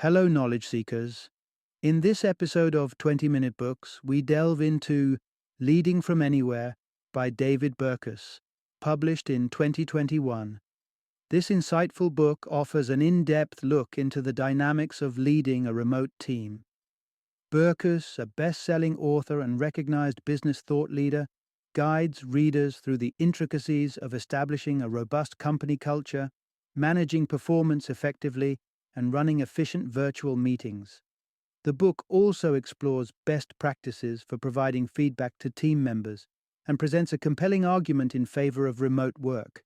Hello, knowledge seekers. In this episode of 20-Minute Books, we delve into Leading from Anywhere by David Burkus, published in 2021. This insightful book offers an in-depth look into the dynamics of leading a remote team. Burkus, a best-selling author and recognized business thought leader, guides readers through the intricacies of establishing a robust company culture, managing performance effectively, and running efficient virtual meetings. The book also explores best practices for providing feedback to team members and presents a compelling argument in favor of remote work.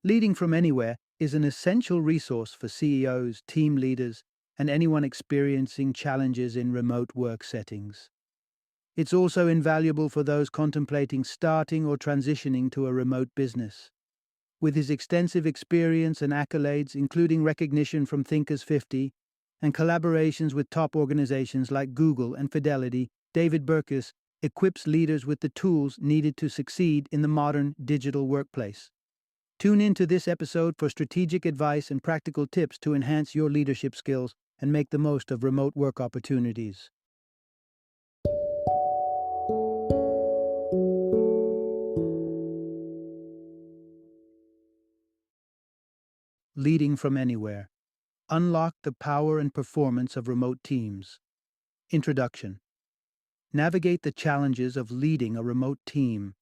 Leading from Anywhere is an essential resource for CEOs, team leaders, and anyone experiencing challenges in remote work settings. It's also invaluable for those contemplating starting or transitioning to a remote business. With his extensive experience and accolades, including recognition from Thinkers 50 and collaborations with top organizations like Google and Fidelity, David Burkus equips leaders with the tools needed to succeed in the modern digital workplace. Tune into this episode for strategic advice and practical tips to enhance your leadership skills and make the most of remote work opportunities. Leading from Anywhere. Unlock the power and performance of remote teams. Introduction. Navigate the challenges of leading a remote team.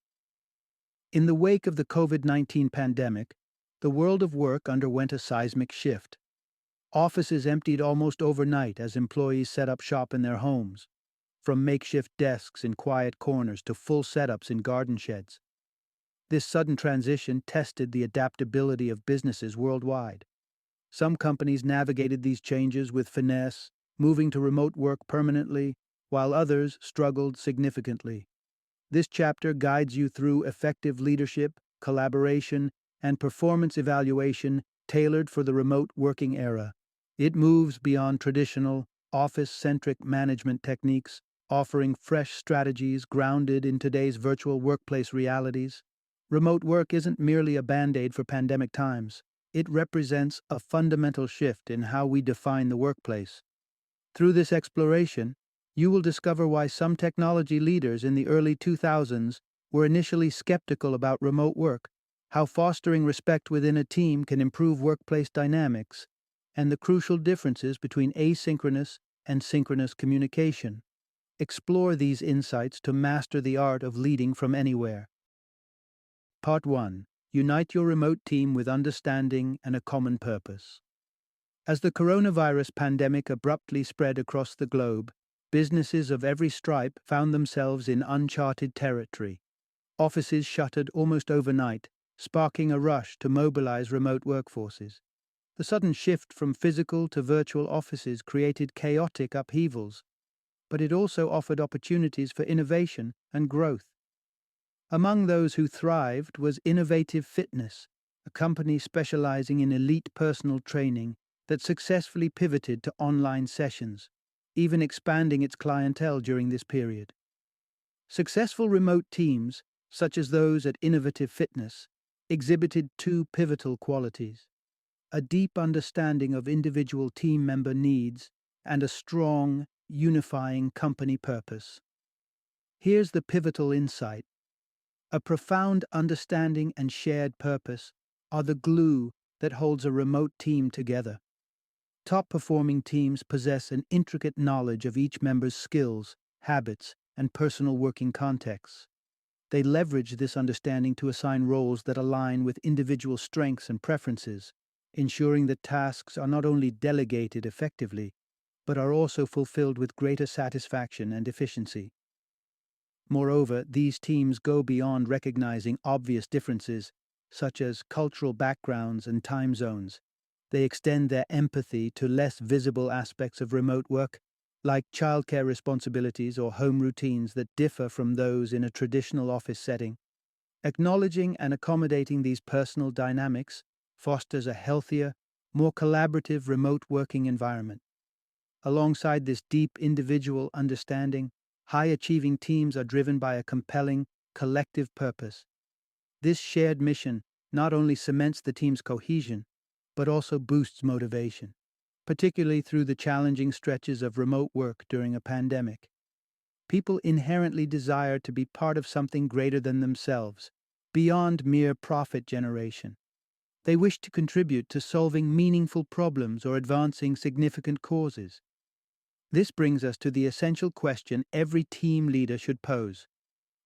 In the wake of the COVID-19 pandemic, the world of work underwent a seismic shift. Offices emptied almost overnight as employees set up shop in their homes, from makeshift desks in quiet corners to full setups in garden sheds. This sudden transition tested the adaptability of businesses worldwide. Some companies navigated these changes with finesse, moving to remote work permanently, while others struggled significantly. This chapter guides you through effective leadership, collaboration, and performance evaluation tailored for the remote working era. It moves beyond traditional, office-centric management techniques, offering fresh strategies grounded in today's virtual workplace realities. Remote work isn't merely a band-aid for pandemic times. It represents a fundamental shift in how we define the workplace. Through this exploration, you will discover why some technology leaders in the early 2000s were initially skeptical about remote work, how fostering respect within a team can improve workplace dynamics, and the crucial differences between asynchronous and synchronous communication. Explore these insights to master the art of leading from anywhere. Part 1. Unite your remote team with understanding and a common purpose. As the coronavirus pandemic abruptly spread across the globe, businesses of every stripe found themselves in uncharted territory. Offices shuttered almost overnight, sparking a rush to mobilize remote workforces. The sudden shift from physical to virtual offices created chaotic upheavals, but it also offered opportunities for innovation and growth. Among those who thrived was Innovative Fitness, a company specializing in elite personal training that successfully pivoted to online sessions, even expanding its clientele during this period. Successful remote teams, such as those at Innovative Fitness, exhibited two pivotal qualities: a deep understanding of individual team member needs and a strong, unifying company purpose. Here's the pivotal insight. A profound understanding and shared purpose are the glue that holds a remote team together. Top-performing teams possess an intricate knowledge of each member's skills, habits, and personal working contexts. They leverage this understanding to assign roles that align with individual strengths and preferences, ensuring that tasks are not only delegated effectively, but are also fulfilled with greater satisfaction and efficiency. Moreover, these teams go beyond recognizing obvious differences, such as cultural backgrounds and time zones. They extend their empathy to less visible aspects of remote work, like childcare responsibilities or home routines that differ from those in a traditional office setting. Acknowledging and accommodating these personal dynamics fosters a healthier, more collaborative remote working environment. Alongside this deep individual understanding, high-achieving teams are driven by a compelling, collective purpose. This shared mission not only cements the team's cohesion, but also boosts motivation. particularly through the challenging stretches of remote work during a pandemic. People inherently desire to be part of something greater than themselves, beyond mere profit generation. They wish to contribute to solving meaningful problems or advancing significant causes. This brings us to the essential question every team leader should pose.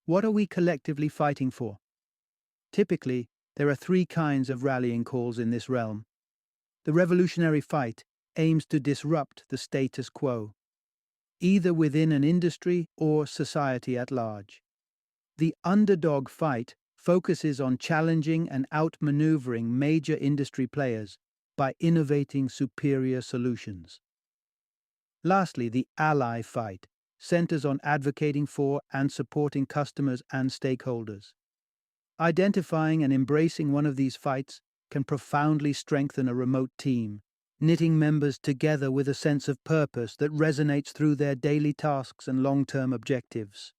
What are we collectively fighting for? Typically, there are three kinds of rallying calls in this realm. The revolutionary fight aims to disrupt the status quo, either within an industry or society at large. The underdog fight focuses on challenging and outmaneuvering major industry players by innovating superior solutions. Lastly, the ally fight centers on advocating for and supporting customers and stakeholders. Identifying and embracing one of these fights can profoundly strengthen a remote team, knitting members together with a sense of purpose that resonates through their daily tasks and long-term objectives.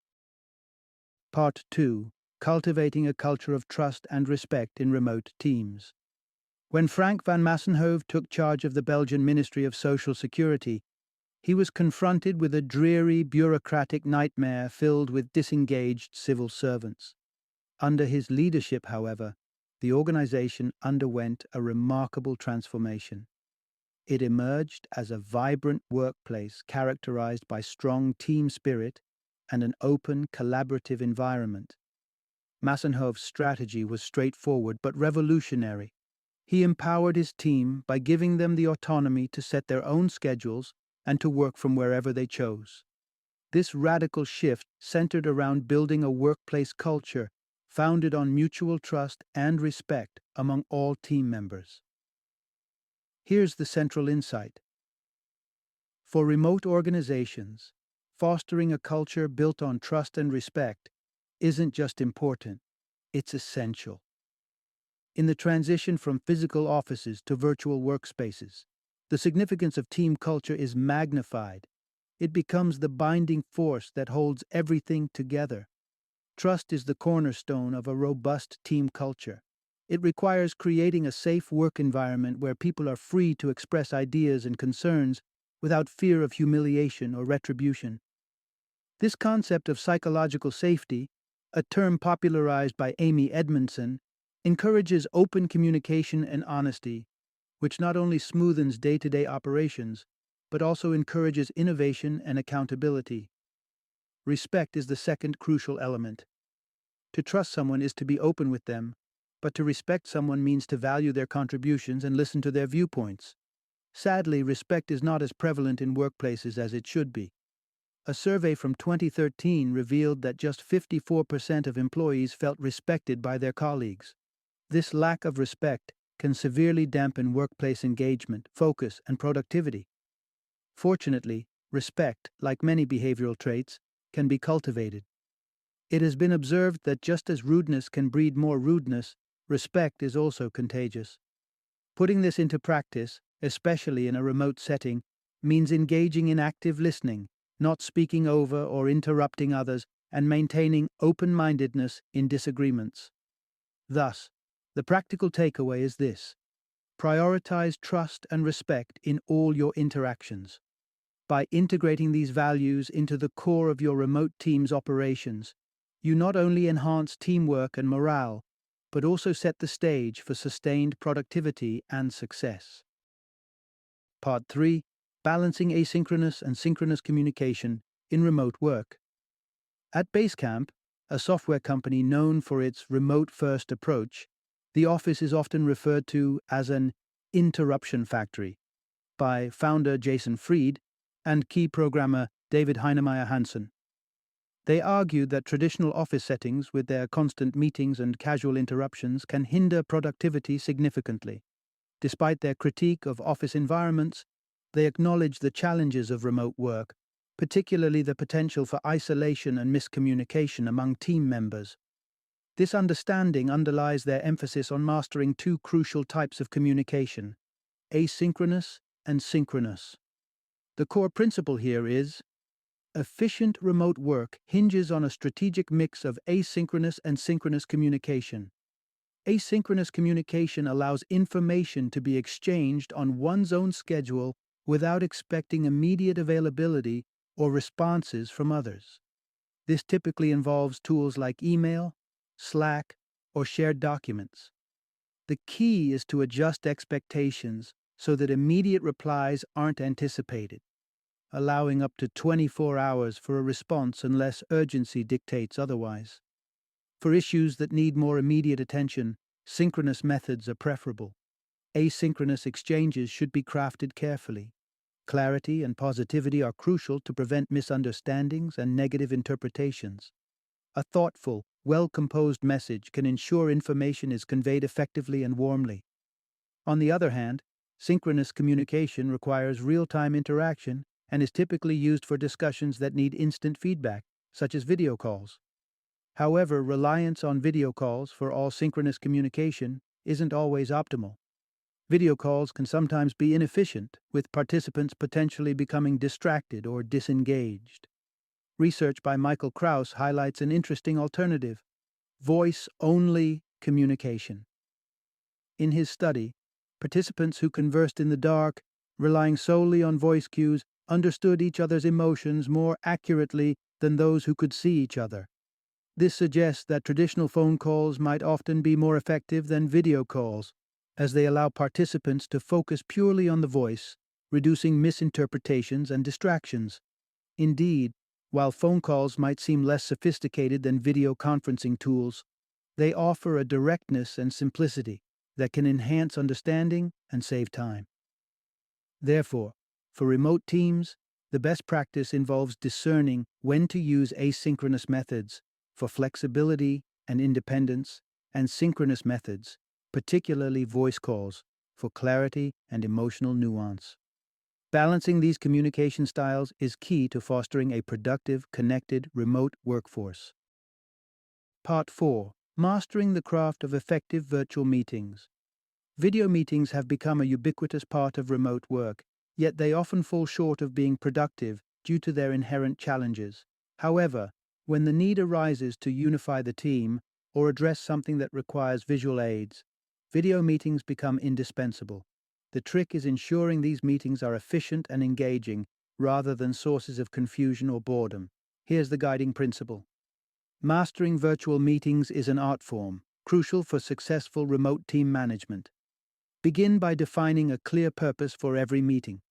Part 2. Cultivating a culture of trust and respect in remote teams. When Frank van Massenhove took charge of the Belgian Ministry of Social Security, he was confronted with a dreary bureaucratic nightmare filled with disengaged civil servants. Under his leadership, however, the organization underwent a remarkable transformation. It emerged as a vibrant workplace characterized by strong team spirit and an open, collaborative environment. Massenhove's strategy was straightforward but revolutionary. He empowered his team by giving them the autonomy to set their own schedules and to work from wherever they chose. This radical shift centered around building a workplace culture founded on mutual trust and respect among all team members. Here's the central insight. For remote organizations, fostering a culture built on trust and respect isn't just important, it's essential. In the transition from physical offices to virtual workspaces, the significance of team culture is magnified. It becomes the binding force that holds everything together. Trust is the cornerstone of a robust team culture. It requires creating a safe work environment where people are free to express ideas and concerns without fear of humiliation or retribution. This concept of psychological safety, a term popularized by Amy Edmondson, encourages open communication and honesty, which not only smoothens day-to-day operations, but also encourages innovation and accountability. Respect is the second crucial element. To trust someone is to be open with them, but to respect someone means to value their contributions and listen to their viewpoints. Sadly, respect is not as prevalent in workplaces as it should be. A survey from 2013 revealed that just 54% of employees felt respected by their colleagues. This lack of respect can severely dampen workplace engagement, focus, and productivity. Fortunately, respect, like many behavioral traits, can be cultivated. It has been observed that just as rudeness can breed more rudeness, respect is also contagious. Putting this into practice, especially in a remote setting, means engaging in active listening, not speaking over or interrupting others, and maintaining open-mindedness in disagreements. Thus, the practical takeaway is this: prioritize trust and respect in all your interactions. By integrating these values into the core of your remote team's operations, you not only enhance teamwork and morale, but also set the stage for sustained productivity and success. Part 3. Balancing asynchronous and synchronous communication in remote work. At Basecamp, a software company known for its remote-first approach, the office is often referred to as an interruption factory by founder Jason Fried and key programmer David Heinemeier Hansson. They argued that traditional office settings, with their constant meetings and casual interruptions, can hinder productivity significantly. Despite their critique of office environments, they acknowledge the challenges of remote work, particularly the potential for isolation and miscommunication among team members. This understanding underlies their emphasis on mastering two crucial types of communication: asynchronous and synchronous. The core principle here is: efficient remote work hinges on a strategic mix of asynchronous and synchronous communication. Asynchronous communication allows information to be exchanged on one's own schedule without expecting immediate availability or responses from others. This typically involves tools like email, Slack, or shared documents. The key is to adjust expectations so that immediate replies aren't anticipated, allowing up to 24 hours for a response unless urgency dictates otherwise. For issues that need more immediate attention, synchronous methods are preferable. Asynchronous exchanges should be crafted carefully. Clarity and positivity are crucial to prevent misunderstandings and negative interpretations. A thoughtful, well-composed message can ensure information is conveyed effectively and warmly. On the other hand, synchronous communication requires real-time interaction and is typically used for discussions that need instant feedback, such as video calls. However, reliance on video calls for all synchronous communication isn't always optimal. Video calls can sometimes be inefficient, with participants potentially becoming distracted or disengaged. Research by Michael Krauss highlights an interesting alternative: voice-only communication. In his study, participants who conversed in the dark, relying solely on voice cues, understood each other's emotions more accurately than those who could see each other. This suggests that traditional phone calls might often be more effective than video calls, as they allow participants to focus purely on the voice, reducing misinterpretations and distractions. Indeed, while phone calls might seem less sophisticated than video conferencing tools, they offer a directness and simplicity that can enhance understanding and save time. Therefore, for remote teams, the best practice involves discerning when to use asynchronous methods for flexibility and independence, and synchronous methods, particularly voice calls, for clarity and emotional nuance. Balancing these communication styles is key to fostering a productive, connected, remote workforce. Part 4. Mastering the craft of effective virtual meetings. Video meetings have become a ubiquitous part of remote work, yet they often fall short of being productive due to their inherent challenges. However, when the need arises to unify the team or address something that requires visual aids, video meetings become indispensable. The trick is ensuring these meetings are efficient and engaging, rather than sources of confusion or boredom. Here's the guiding principle. Mastering virtual meetings is an art form, crucial for successful remote team management. Begin by defining a clear purpose for every meeting.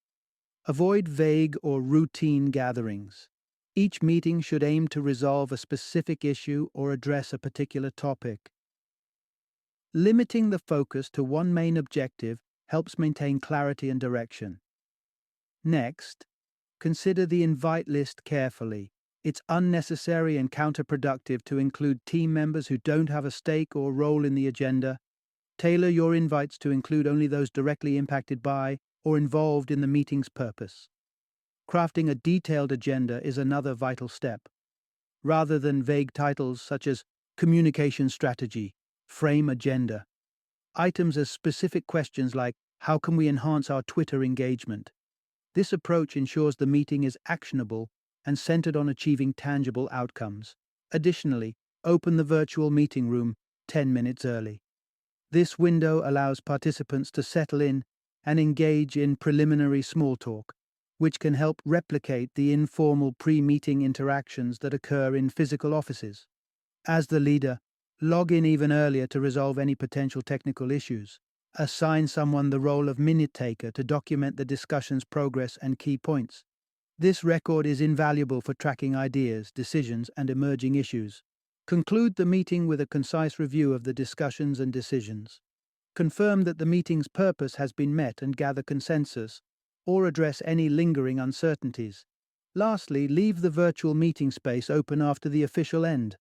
Avoid vague or routine gatherings. Each meeting should aim to resolve a specific issue or address a particular topic. Limiting the focus to one main objective helps maintain clarity and direction. Next, consider the invite list carefully. It's unnecessary and counterproductive to include team members who don't have a stake or role in the agenda. Tailor your invites to include only those directly impacted by or involved in the meeting's purpose. Crafting a detailed agenda is another vital step. Rather than vague titles such as communication strategy, frame agenda, items as specific questions like how can we enhance our Twitter engagement. This approach ensures the meeting is actionable and centered on achieving tangible outcomes. Additionally, open the virtual meeting room 10 minutes early. This window allows participants to settle in and engage in preliminary small talk, which can help replicate the informal pre-meeting interactions that occur in physical offices. As the leader, log in even earlier to resolve any potential technical issues. Assign someone the role of minute taker to document the discussion's progress and key points. This record is invaluable for tracking ideas, decisions, and emerging issues. Conclude the meeting with a concise review of the discussions and decisions. Confirm that the meeting's purpose has been met and gather consensus, or address any lingering uncertainties. Lastly, leave the virtual meeting space open after the official end.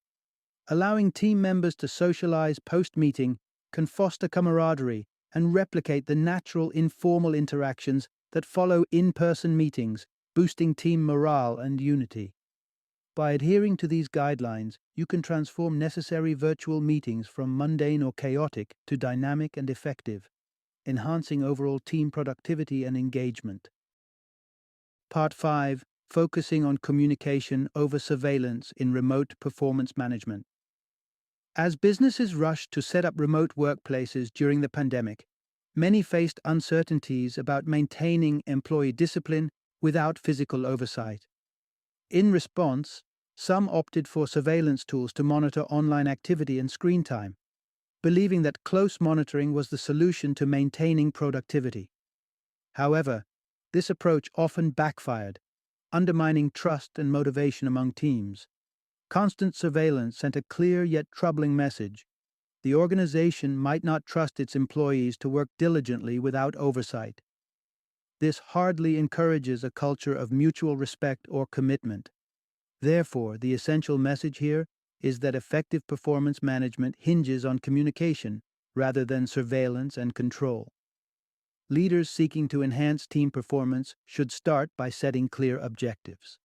Allowing team members to socialize post-meeting can foster camaraderie and replicate the natural informal interactions that follow in-person meetings, boosting team morale and unity. By adhering to these guidelines, you can transform necessary virtual meetings from mundane or chaotic to dynamic and effective, enhancing overall team productivity and engagement. Part 5. Focusing on communication over surveillance in remote performance management. As businesses rushed to set up remote workplaces during the pandemic, Many faced uncertainties about maintaining employee discipline without physical oversight. In response, some opted for surveillance tools to monitor online activity and screen time, believing that close monitoring was the solution to maintaining productivity. However, this approach often backfired, undermining trust and motivation among teams. Constant surveillance sent a clear yet troubling message. The organization might not trust its employees to work diligently without oversight. This hardly encourages a culture of mutual respect or commitment. Therefore, the essential message here is that effective performance management hinges on communication rather than surveillance and control. Leaders seeking to enhance team performance should start by setting clear objectives.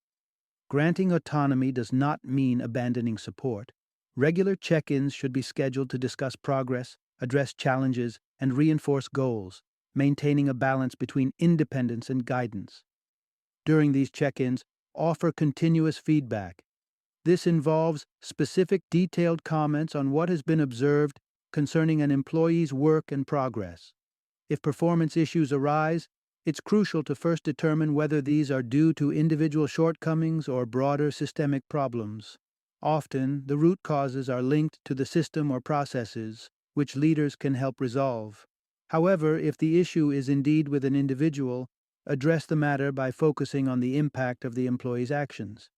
Granting autonomy does not mean abandoning support. Regular check-ins should be scheduled to discuss progress, address challenges, and reinforce goals, maintaining a balance between independence and guidance. During these check-ins, offer continuous feedback. This involves specific detailed comments on what has been observed concerning an employee's work and progress. If performance issues arise, it's crucial to first determine whether these are due to individual shortcomings or broader systemic problems. Often, the root causes are linked to the system or processes, which leaders can help resolve. However, if the issue is indeed with an individual, address the matter by focusing on the impact of the employee's actions.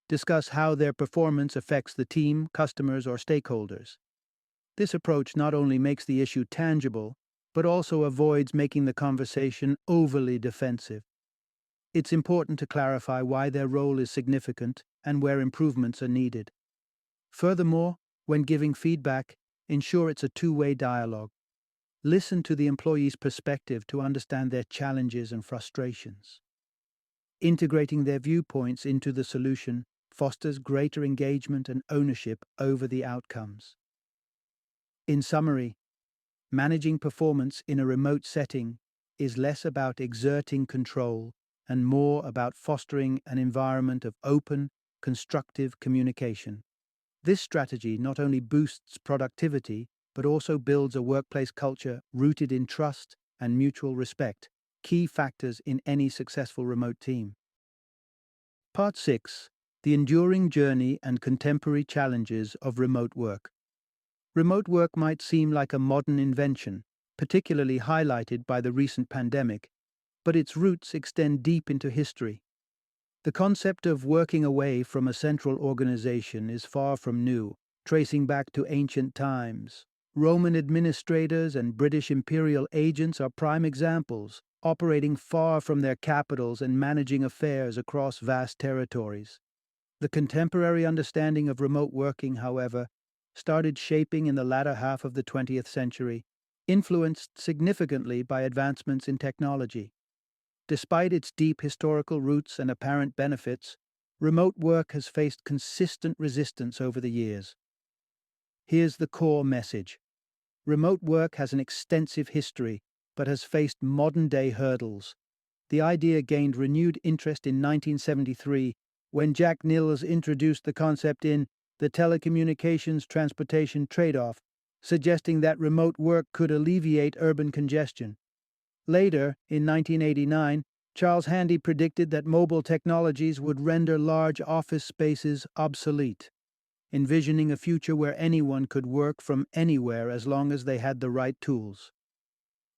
Discuss how their performance affects the team, customers, or stakeholders. This approach not only makes the issue tangible, but also avoids making the conversation overly defensive. It's important to clarify why their role is significant and where improvements are needed. Furthermore, when giving feedback, ensure it's a two-way dialogue. Listen to the employee's perspective to understand their challenges and frustrations. Integrating their viewpoints into the solution fosters greater engagement and ownership over the outcomes. In summary, managing performance in a remote setting is less about exerting control and more about fostering an environment of open, constructive communication. This strategy not only boosts productivity, but also builds a workplace culture rooted in trust and mutual respect, key factors in any successful remote team. Part 6. The enduring journey and contemporary challenges of remote work. Remote work might seem like a modern invention, particularly highlighted by the recent pandemic, but its roots extend deep into history. The concept of working away from a central organization is far from new, tracing back to ancient times. Roman administrators and British imperial agents are prime examples, operating far from their capitals and managing affairs across vast territories. The contemporary understanding of remote working, however, started shaping in the latter half of the 20th century, influenced significantly by advancements in technology. Despite its deep historical roots and apparent benefits, remote work has faced consistent resistance over the years. Here's the core message. Remote work has an extensive history, but has faced modern-day hurdles. The idea gained renewed interest in 1973 when Jack Nils introduced the concept in The Telecommunications Transportation Trade-off, suggesting that remote work could alleviate urban congestion. Later, in 1989, Charles Handy predicted that mobile technologies would render large office spaces obsolete, envisioning a future where anyone could work from anywhere as long as they had the right tools.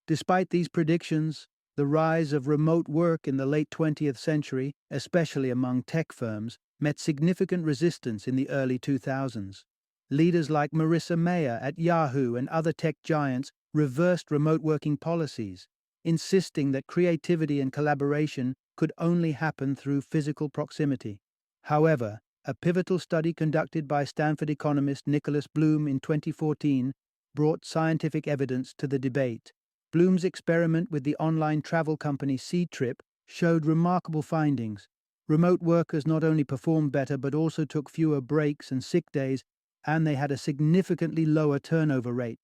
Despite these predictions, the rise of remote work in the late 20th century, especially among tech firms, met significant resistance in the early 2000s. Leaders like Marissa Mayer at Yahoo and other tech giants reversed remote working policies, insisting that creativity and collaboration could only happen through physical proximity. However, a pivotal study conducted by Stanford economist Nicholas Bloom in 2014 brought scientific evidence to the debate. Bloom's experiment with the online travel company Ctrip showed remarkable findings. Remote workers not only performed better but also took fewer breaks and sick days, and they had a significantly lower turnover rate.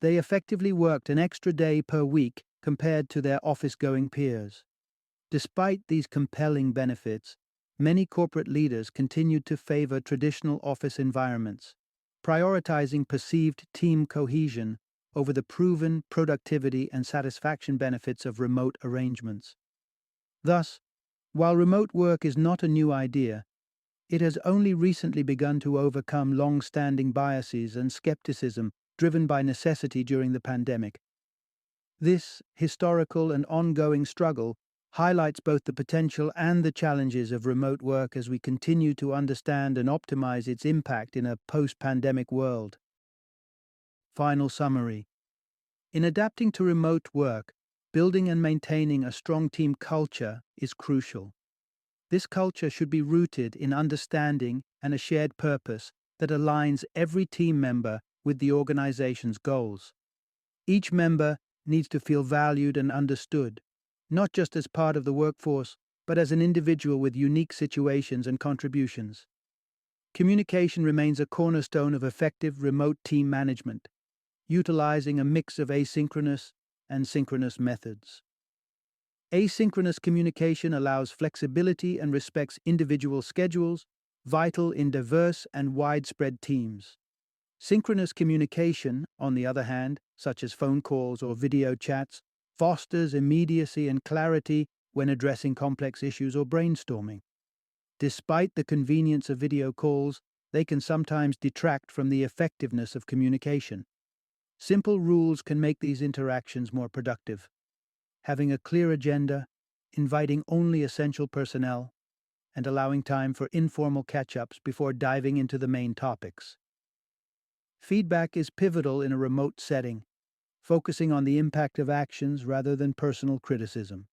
They effectively worked an extra day per week compared to their office-going peers. Despite these compelling benefits, many corporate leaders continued to favor traditional office environments, prioritizing perceived team cohesion over the proven productivity and satisfaction benefits of remote arrangements. Thus, while remote work is not a new idea, it has only recently begun to overcome long-standing biases and skepticism driven by necessity during the pandemic. This historical and ongoing struggle highlights both the potential and the challenges of remote work as we continue to understand and optimize its impact in a post-pandemic world. Final summary. In adapting to remote work, building and maintaining a strong team culture is crucial. This culture should be rooted in understanding and a shared purpose that aligns every team member with the organization's goals. Each member needs to feel valued and understood, not just as part of the workforce, but as an individual with unique situations and contributions. Communication remains a cornerstone of effective remote team management, utilizing a mix of asynchronous and synchronous methods. Asynchronous communication allows flexibility and respects individual schedules, vital in diverse and widespread teams. Synchronous communication, on the other hand, such as phone calls or video chats, fosters immediacy and clarity when addressing complex issues or brainstorming. Despite the convenience of video calls, they can sometimes detract from the effectiveness of communication. Simple rules can make these interactions more productive. Having a clear agenda, inviting only essential personnel, and allowing time for informal catch-ups before diving into the main topics. Feedback is pivotal in a remote setting, focusing on the impact of actions rather than personal criticism.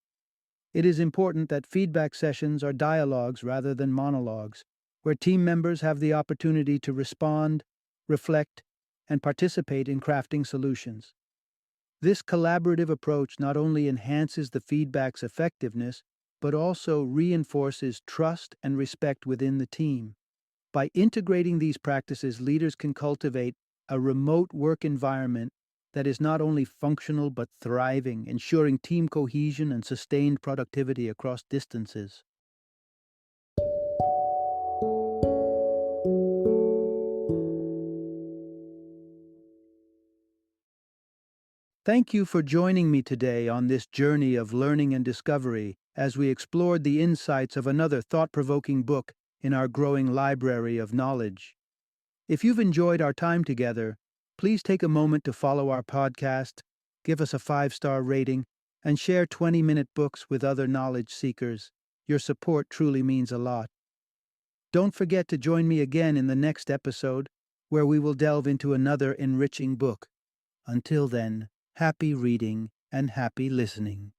It is important that feedback sessions are dialogues rather than monologues, where team members have the opportunity to respond, reflect, and participate in crafting solutions. This collaborative approach not only enhances the feedback's effectiveness, but also reinforces trust and respect within the team. By integrating these practices, leaders can cultivate a remote work environment that is not only functional but thriving, ensuring team cohesion and sustained productivity across distances. Thank you for joining me today on this journey of learning and discovery as we explored the insights of another thought-provoking book in our growing library of knowledge. If you've enjoyed our time together, please take a moment to follow our podcast, give us a 5-star rating, and share 20-minute books with other knowledge seekers. Your support truly means a lot. Don't forget to join me again in the next episode, where we will delve into another enriching book. Until then, happy reading and happy listening.